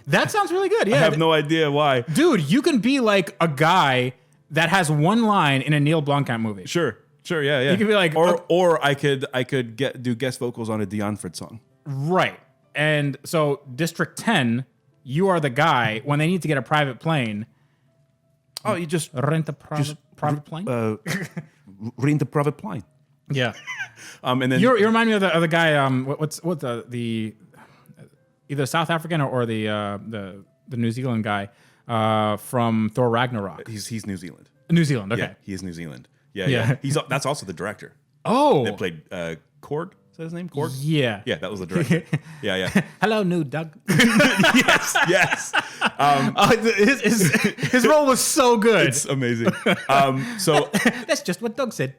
That sounds really good. Yeah, I have no idea why. dude, you can be like a guy that has one line in a Neil Blomkamp movie. Sure, yeah. You could be like, or I could do guest vocals on a Dionford song. Right. And so District 10, you are the guy when they need to get a private plane. Oh, you just Rent a private plane? rent a private plane. Yeah. And then You remind me of the guy, what's the either South African or the New Zealand guy from Thor Ragnarok. he's New Zealand. New Zealand, okay. Yeah, he is New Zealand. Yeah. Yeah. That's also the director. Oh. That played Cord. Is that his name? Cord? Yeah. Yeah, that was the director. Yeah. Hello, new Doug. Yes. His role was so good. It's amazing. So That's just what Doug said.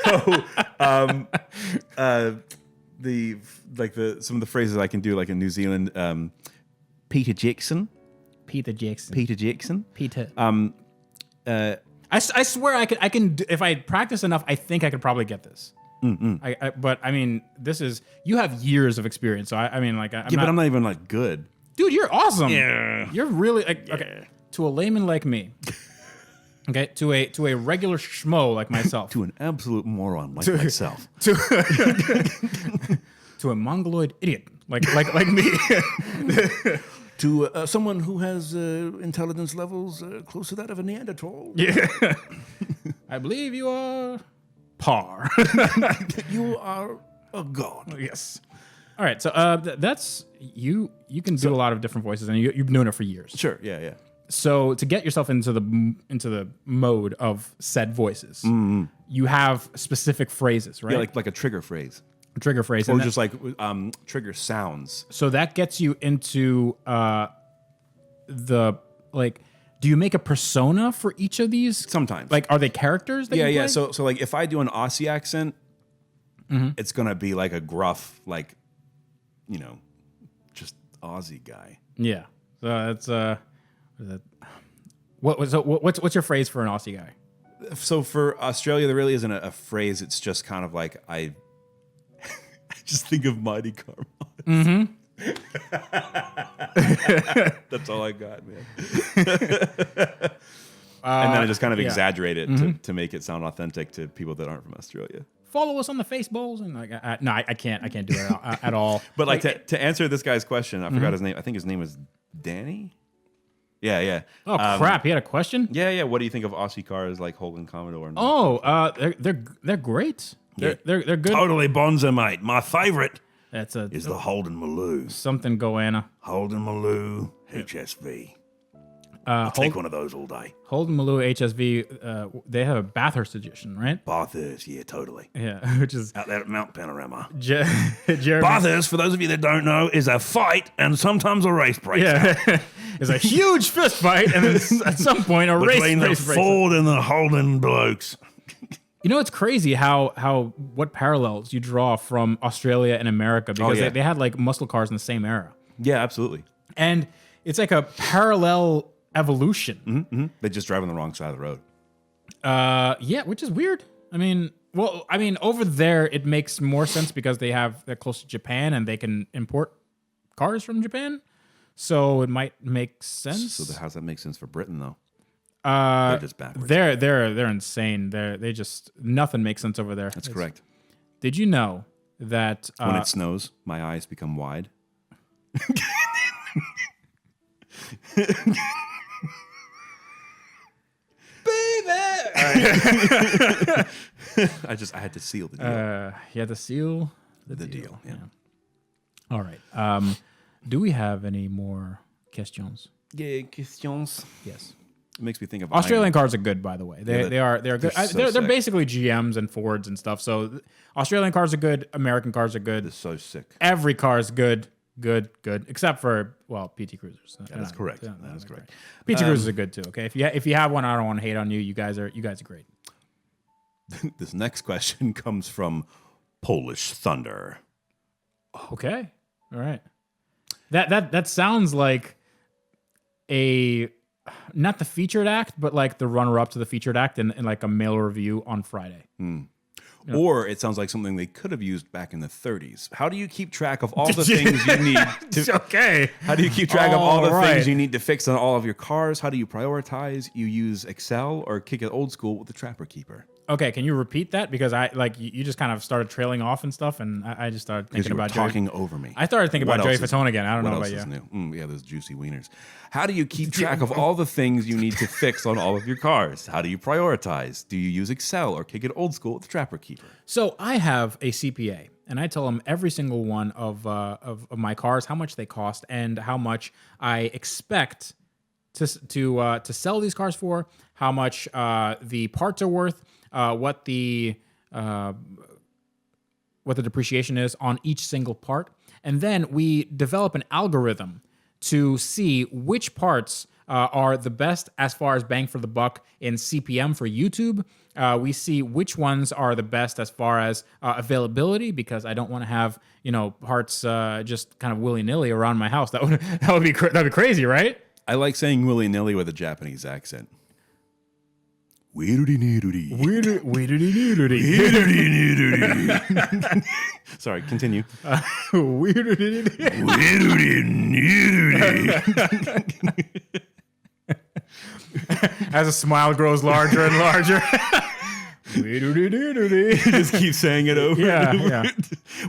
some of the phrases I can do, like in New Zealand, Peter Jackson. Peter Jackson. Peter. I swear I can if I practice enough, I think I could probably get this. But I mean, you have years of experience, so I mean, like, But I'm not even like good. dude, you're awesome. Yeah. You're really okay. To a layman like me, okay, to a regular schmo like myself, To an absolute moron like myself. to a mongoloid idiot like me. To someone who has intelligence levels close to that of a Neanderthal. Yeah. I believe you are par. You are a god. Yes. All right. So that's you. You can do a lot of different voices, and you've known it for years. Sure, yeah. So to get yourself into the mode of said voices, you have specific phrases, right? Yeah, like a trigger phrase. A trigger phrase, Or and just like trigger sounds. so that gets you into do you make a persona for each of these? Sometimes. Like, are they characters? That you Yeah. play? So like if I do an Aussie accent, it's gonna be like a gruff, like, just Aussie guy. Yeah. So that's what's your phrase for an Aussie guy? So for Australia, there really isn't a phrase. It's just kind of like I just think of Mighty Carmine. That's all I got, man. And then I just kind of exaggerate it to make it sound authentic to people that aren't from Australia. Follow us on the Faceballs and no, I can't do it at all. But like to answer this guy's question, I forgot his name. I think his name was Danny. Yeah. Oh crap! He had a question. Yeah. What do you think of Aussie cars like Holden Commodore? Oh, they're great. They're good. Totally bonzo, mate. My favourite That's is the Holden Maloo. something goanna. Holden Maloo HSV. I'll take one of those all day. Holden Maloo HSV. They have a Bathurst edition, right? Bathurst, yeah, totally. Yeah, which is Out there at Mount Panorama. Jeremy. Bathurst, for those of you that don't know, is a fight and sometimes a race breaks out Yeah, it's a huge fist fight, and then at some point a between the race breaks out. Ford and the Holden blokes. You know, it's crazy how what parallels you draw from Australia and America because yeah. they had like muscle cars in the same era, Yeah, absolutely. and it's like a parallel evolution. They just drive on the wrong side of the road. Yeah, which is weird. I mean, over there it makes more sense because they're close to Japan and they can import cars from Japan, so it might make sense. So how's that make sense for Britain though? They're just backwards. They're insane. They just nothing makes sense over there. That's correct. Did you know that When it snows, my eyes become wide. I had to seal the deal. you had to seal the deal. Yeah. All right. Do we have any more questions? Yeah, questions. Yes. It makes me think of Australian cars are good, by the way. They're good. they're so They're sick. basically GMs and Fords and stuff. So Australian cars are good. American cars are good. They're so sick. Every car is good, except for PT Cruisers. That is correct. That is correct. PT Cruisers are good too. Okay, if you have one, I don't want to hate on you. You guys are great. This next question comes from Polish Thunder. Okay, all right. That sounds like a not the featured act, but like the runner up to the featured act in like a mail review on Friday. Or it sounds like something they could have used back in the 30s. How do you keep track of all the things you need to? Okay. How do you keep track of all the All things right. you need to fix on all of your cars? How do you prioritize? You use Excel or kick it old school with the Trapper Keeper? Okay, can you repeat that? Because I like you just kind of started trailing off and stuff, and I just started Because thinking you were about talking over me. I started thinking What about Joey else is- Fatone again. I don't What know else about is you. new? Yeah, those juicy wieners. How do you keep track of all the things you need to fix on all of your cars? How do you prioritize? Do you use Excel or kick it old school with the Trapper Keeper? So I have a CPA, and I tell him every single one of my cars how much they cost and how much I expect to sell these cars for, how much the parts are worth, what the depreciation is on each single part, and then we develop an algorithm to see which parts are the best as far as bang for the buck in CPM for YouTube. We see which ones are the best as far as availability, because I don't want to have parts just kind of willy nilly around my house. That'd be crazy, right? I like saying willy-nilly with a Japanese accent. Sorry, continue. As a smile grows larger and larger. Just keep saying it over. Yeah, and over. yeah.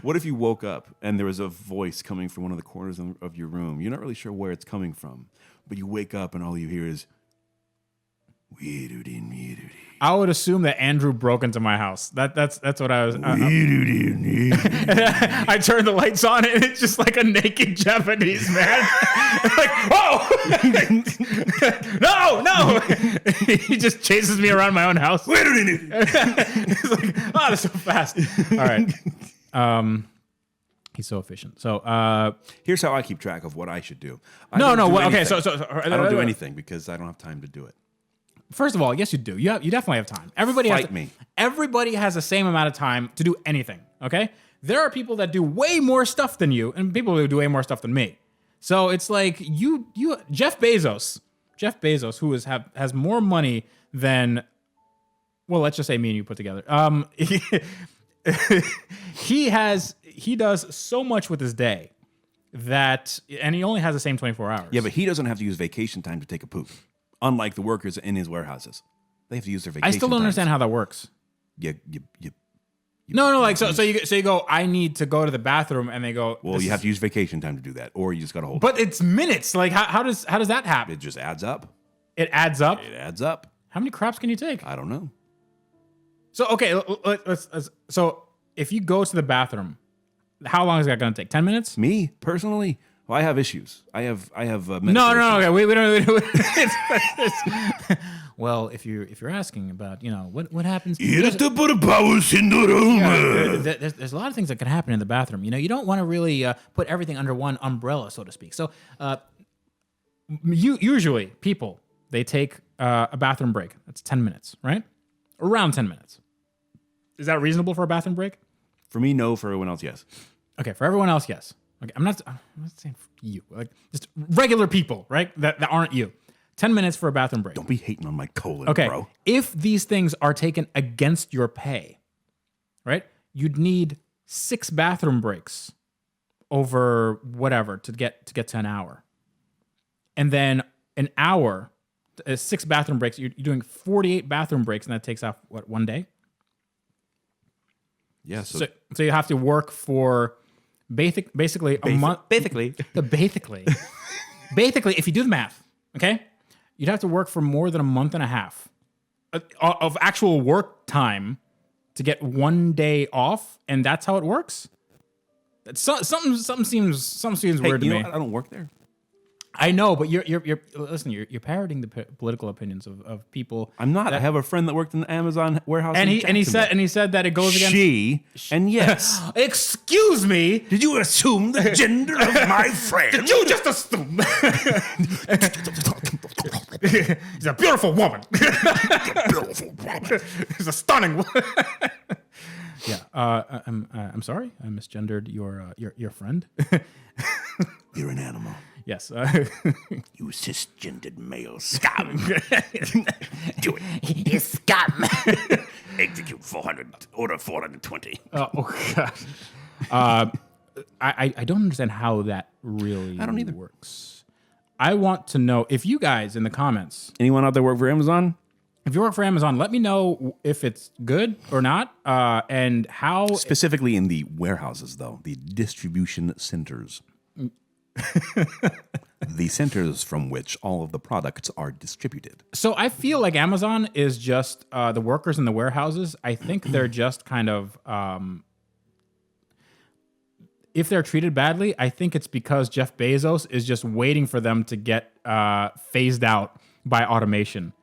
What if you woke up and there was a voice coming from one of the corners of your room? You're not really sure where it's coming from, but you wake up and all you hear is I would assume that Andrew broke into my house. That's what I was. I turned the lights on and it's just like a naked Japanese man. Like, whoa! No! He just chases me around my own house. It's like, oh, that's so fast. All right. He's so efficient. So Here's how I keep track of what I should do. I no. don't do Okay. anything. So I don't do anything because I don't have time to do it. First of all, yes, you do. You definitely have time. Everybody Fight me. Everybody has the same amount of time to do anything. Okay. There are people that do way more stuff than you, and people who do way more stuff than me. So it's like Jeff Bezos, who has more money than, well, let's just say me and you put together. He does so much with his day and he only has the same 24 hours. Yeah, but he doesn't have to use vacation time to take a poop. Unlike the workers in his warehouses, they have to use their vacation. I still don't understand how that works. No, like so you go, I need to go to the bathroom, and they go, Well, you have to use vacation time to do that, or you just got to hold. But it's minutes. Like how does that happen? It just adds up. It adds up. It adds up. How many craps can you take? I don't know. So okay, so if you go to the bathroom, how long is that going to take? 10 minutes? Me personally, well, I have issues. I have medical No. issues. Okay, we don't. Well, if you're asking about what happens, there's a lot of things that can happen in the bathroom. You don't want to really put everything under one umbrella, so to speak. So usually people, they take a bathroom break. That's 10 minutes, right? Around 10 minutes. Is that reasonable for a bathroom break? For me, no. For everyone else, yes. Okay, for everyone else, yes. Okay, I'm not saying for you, like just regular people, right? That aren't you. 10 minutes for a bathroom break. Don't be hating on my colon, Okay, bro. if these things are taken against your pay, right? You'd need 6 bathroom breaks over whatever to get to an hour, and then an hour, 6 bathroom breaks. You're doing 48 bathroom breaks, and that takes off what, 1 day? Yeah. So you have to work for basically a month. Basically, if you do the math, okay, you'd have to work for more than a month and a half of actual work time to get 1 day off, and that's how it works. Something seems weird to me. I don't work there. I know, but you're parroting the political opinions of people. I'm not. I have a friend that worked in the Amazon warehouse, and in he said that it goes against. And yes. Excuse me. Did you assume the gender of my friend? Did you just assume? She's a beautiful woman. She's a stunning woman. Yeah. I'm sorry. I misgendered your friend. You're an animal. Yes. You cisgendered male scum. Do it. You scum. Execute 400. Order 420. Oh God. I don't understand how that really works. I want to know if you guys in the comments, Anyone out there work for Amazon? if you work for Amazon, let me know if it's good or not, and how. Specifically in the warehouses, though, the distribution centers. The centers from which all of the products are distributed. So I feel like Amazon is just the workers in the warehouses. I think they're just kind of. If they're treated badly, I think it's because Jeff Bezos is just waiting for them to get phased out by automation.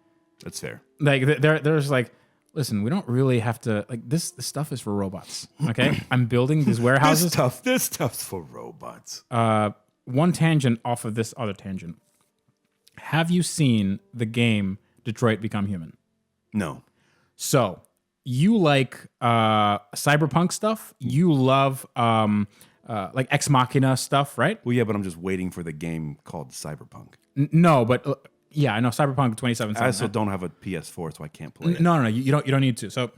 That's fair. Like there's like, listen, we don't really have to like this stuff is for robots. Okay, I'm building these warehouses. This stuff's for robots. One tangent off of this other tangent. Have you seen the game Detroit Become Human? No. So you like cyberpunk stuff. You love like Ex Machina stuff, right? Well, yeah, but I'm just waiting for the game called Cyberpunk. No, but yeah, I know Cyberpunk 2077. I also don't have a PS4, so I can't play it. No, you don't need to. So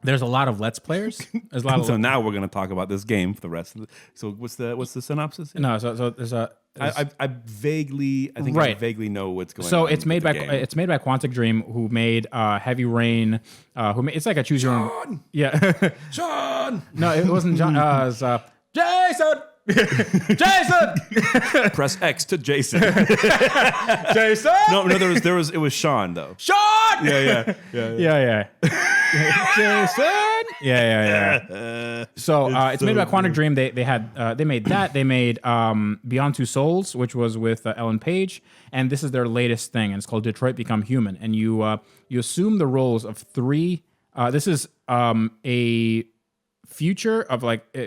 there's a lot of Let's Players. There's a lot of So now we're going to talk about this game for the rest of the. So what's the synopsis? no. So there's a. I vaguely, I think I Right. vaguely know what's going on. So it's made by with the game. it's made by Quantic Dream, who made Heavy Rain. It's like a choose your own. Yeah. Sean! No, it wasn't John. It was Jason. Jason. Press X to Jason. Jason. no, it was Sean though. Sean. Yeah. Jason. Yeah. So it's made by Quantic Dream. They made that. They made Beyond Two Souls, which was with Ellen Page, and this is their latest thing, and it's called Detroit Become Human. And you assume the roles of three. This is a future of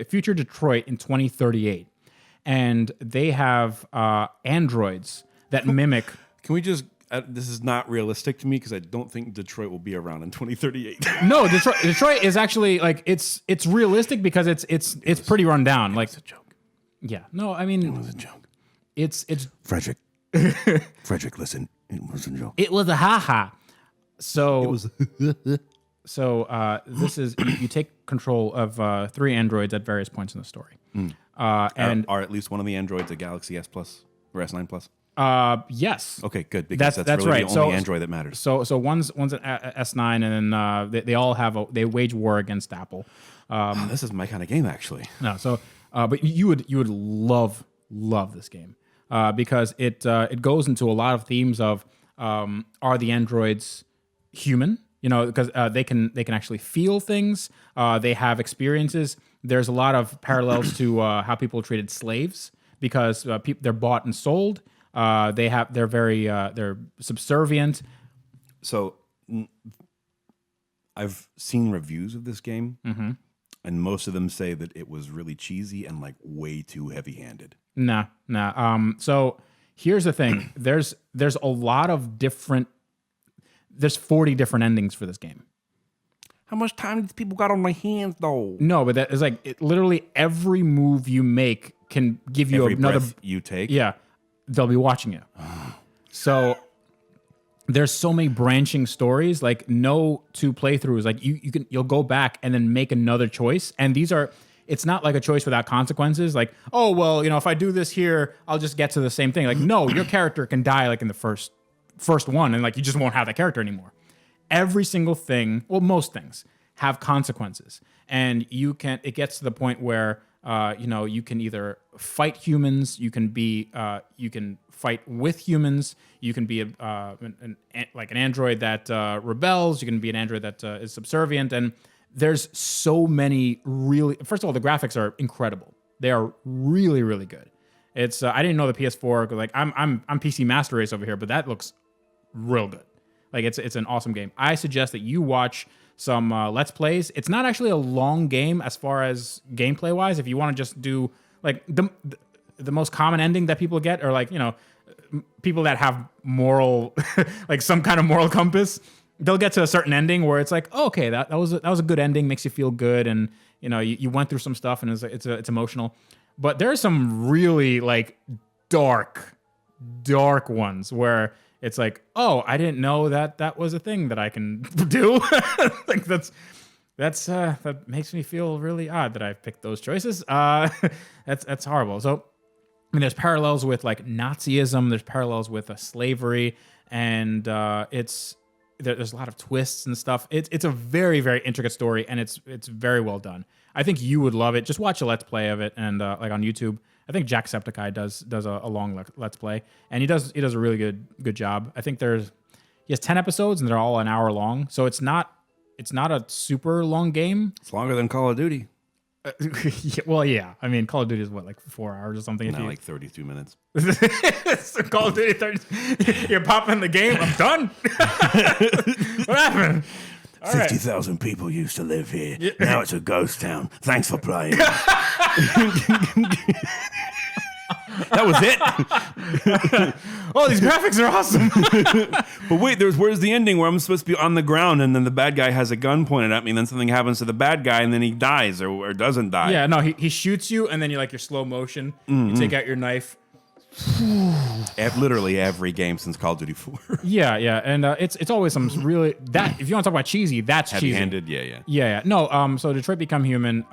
future Detroit in 2038, and they have androids that mimic. Can we just? This is not realistic to me because I don't think Detroit will be around in 2038. No, Detroit is actually like it's realistic because it's pretty run down. Like It's a joke. yeah, no, I mean It was a joke. it's Frederick. Frederick, listen. It was a joke. it was a haha. So this is you take control of three androids at various points in the story, and Are at least one of the androids a Galaxy S Plus or S9 Plus? yes, Okay, good. Because that's that's really right. the only Android that matters. So one's an S9, and then they all they wage war against Apple. This is my kind of game, actually. No, so but you would love this game because it goes into a lot of themes of are the androids human? You know, because they can actually feel things. They have experiences. There's a lot of parallels to how people treated slaves because they're bought and sold. They're very they're subservient. So I've seen reviews of this game, and most of them say that it was really cheesy and like way too heavy-handed. Nah. So here's the thing. There's a lot of different. There's 40 different endings for this game. How much time do these people got on my hands, though? No, but that is like literally every move you make can give you Every another. breath you take. Yeah, they'll be watching you. So there's so many branching stories. Like no two playthroughs. Like you'll go back and then make another choice. And these are. It's not like a choice without consequences. Like, oh well, if I do this here, I'll just get to the same thing. Like, no, your character can die like in the first one, and like you just won't have that character anymore. Every single thing, well, most things have consequences, and it gets to the point where you can either fight humans, you can fight with humans, you can be like an android that rebels, you can be an android that is subservient, and there's so many really. First of all, the graphics are incredible. They are really, really good. It's I didn't know the PS4. Like I'm PC Master Race over here, but that looks real good. Like it's an awesome game. I suggest that you watch some Let's Plays. It's not actually a long game as far as gameplay wise. If you want to just do like the most common ending that people get, or like people that have moral like some kind of moral compass, they'll get to a certain ending where it's like, oh, okay, that was a good ending, makes you feel good, and you went through some stuff and it's emotional. But there's some really like dark ones where it's like, oh, I didn't know that was a thing that I can do. Like that makes me feel really odd that I've picked those choices. That's horrible. So, I mean, there's parallels with like Nazism. There's parallels with slavery, and there's a lot of twists and stuff. It's a very, very intricate story, and it's very well done. I think you would love it. Just watch a Let's Play of it, and like on YouTube. I think Jacksepticeye does a long Let's Play, and he does a really good job. I think he has 10 episodes, and they're all an hour long, so it's not a super long game. It's longer than Call of Duty. Well, yeah. I mean, Call of Duty is what, like 4 hours or something? No, like 32 minutes. So Call of Duty 30. You're popping the game. I'm done. What happened? 50,000 people used to live here. Now it's a ghost town. Thanks for playing. That was it. Oh, these graphics are awesome. But wait, where's the ending where I'm supposed to be on the ground and then the bad guy has a gun pointed at me and then something happens to the bad guy and then he dies or doesn't die? Yeah, no, he shoots you and then you're slow motion. You take out your knife. Literally every game since Call of Duty 4. Yeah, and it's always some really that if you want to talk about cheesy, that's cheesy. Heavy-handed, yeah. No, so Detroit Become Human.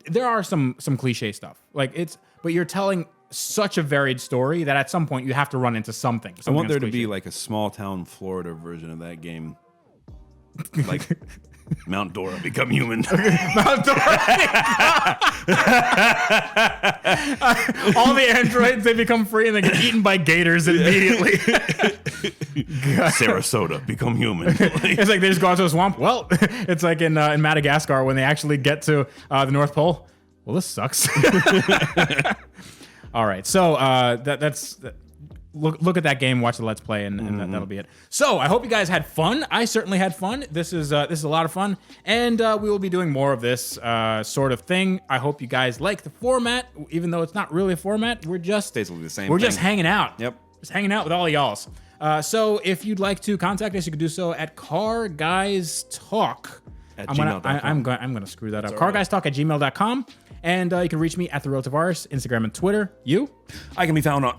There are some cliche stuff but you're telling such a varied story that at some point you have to run into something. I want there to be like a small town Florida version of that game. Like Mount Dora Become Human. Mount Dora. All the androids, they become free and they get eaten by gators immediately. Sarasota Become Human. It's like they just go out to a swamp. Well, it's like in Madagascar when they actually get to the North Pole. Well, this sucks. All right, so that's look at that game, watch the Let's Play, and that'll be it. So I hope you guys had fun. I certainly had fun. This is a lot of fun, and we will be doing more of this sort of thing. I hope you guys like the format, even though it's not really a format. We're just basically the same. We're thing. just hanging out. Yep, just hanging out with all y'alls. So if you'd like to contact us, you can do so at carguystalk. I'm gonna screw that up. Carguystalk@gmail.com. And you can reach me at The Real Tavarish, Instagram and Twitter. You? I can be found on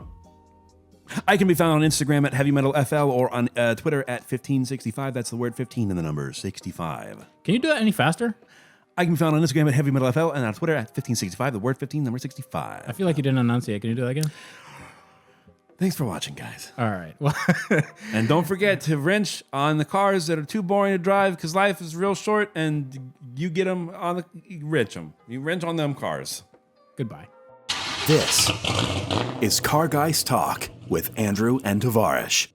Instagram at HeavyMetalFL or on Twitter at 1565. That's the word 15 and the number 65. Can you do that any faster? I can be found on Instagram at HeavyMetalFL and on Twitter at 1565. The word 15, number 65. I feel like you didn't enunciate. Can you do that again? Thanks for watching, guys. All right. Well, and don't forget to wrench on the cars that are too boring to drive because life is real short and you get them you wrench them. You wrench on them cars. Goodbye. This is Car Guys Talk with Andrew and Tavarish.